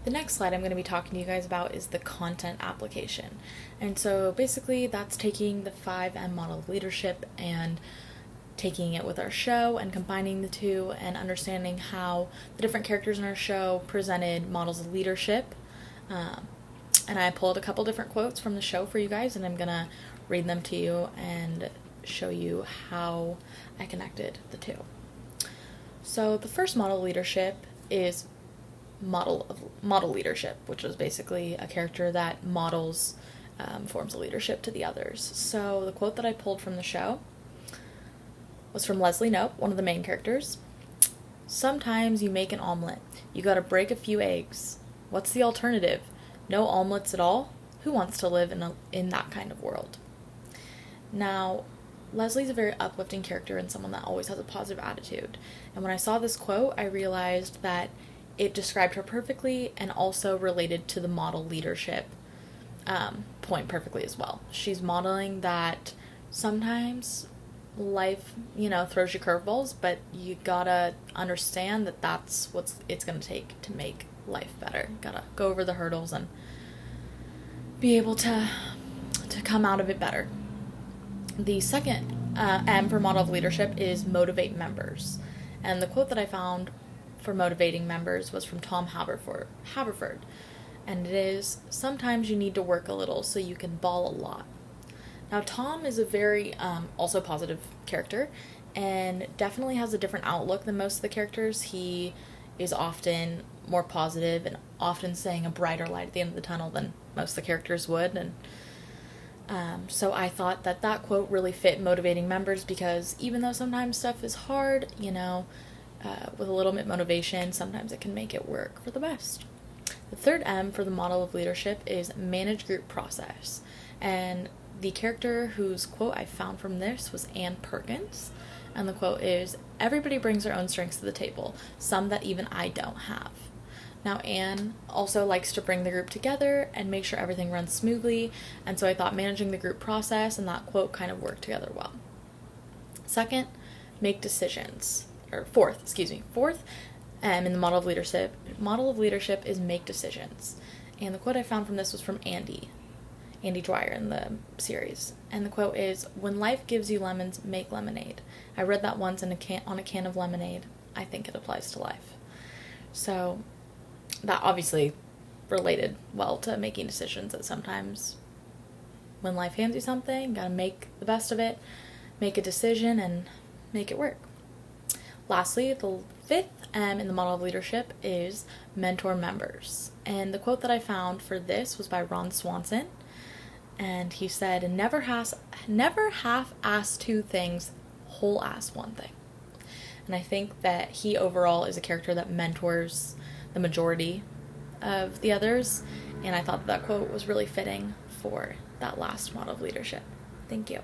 The next slide I'm going to be talking to you guys about is the content application. And so basically that's taking the 5M model of leadership and taking it with our show and combining the two and understanding how the different characters in our show presented models of leadership. And I pulled a couple different quotes from the show for you guys, and I'm going to read them to you and show you how I connected the two. So the first model of leadership is model leadership, which is basically a character that models forms of leadership to the others. So the quote that I pulled from the show was from Leslie Knope, one of the main characters. Sometimes you make an omelet. You gotta break a few eggs. What's the alternative? No omelets at all? Who wants to live in that kind of world? Now, Leslie's a very uplifting character and someone that always has a positive attitude. And when I saw this quote, I realized that it described her perfectly and also related to the model leadership point perfectly as well. She's modeling that sometimes life, throws you curveballs, but you gotta understand that that's what it's gonna take to make life better. Gotta go over the hurdles and be able to come out of it better. The second M for model of leadership is motivate members. And the quote that I found for motivating members was from Tom Haverford. And it is, sometimes you need to work a little so you can ball a lot. Now, Tom is a very also positive character and definitely has a different outlook than most of the characters. He is often more positive and often saying a brighter light at the end of the tunnel than most of the characters would. And so I thought that quote really fit motivating members because even though sometimes stuff is hard, with a little bit of motivation, sometimes it can make it work for the best. The third M for the model of leadership is manage group process. And the character whose quote I found from this was Ann Perkins. And the quote is, everybody brings their own strengths to the table, some that even I don't have. Now, Anne also likes to bring the group together and make sure everything runs smoothly, and so I thought managing the group process and that quote kind of worked together well. Second, make decisions. Fourth, in the model of leadership is make decisions. And the quote I found from this was from Andy Dwyer in the series. And the quote is, when life gives you lemons, make lemonade. I read that once on a can of lemonade. I think it applies to life. So that obviously related well to making decisions, that sometimes when life hands you something, you gotta make the best of it, make a decision, and make it work. Lastly, the fifth M in the model of leadership is mentor members. And the quote that I found for this was by Ron Swanson. And he said, never half-ass two things, whole-ass one thing. And I think that he overall is a character that mentors the majority of the others, and I thought that quote was really fitting for that last model of leadership. Thank you.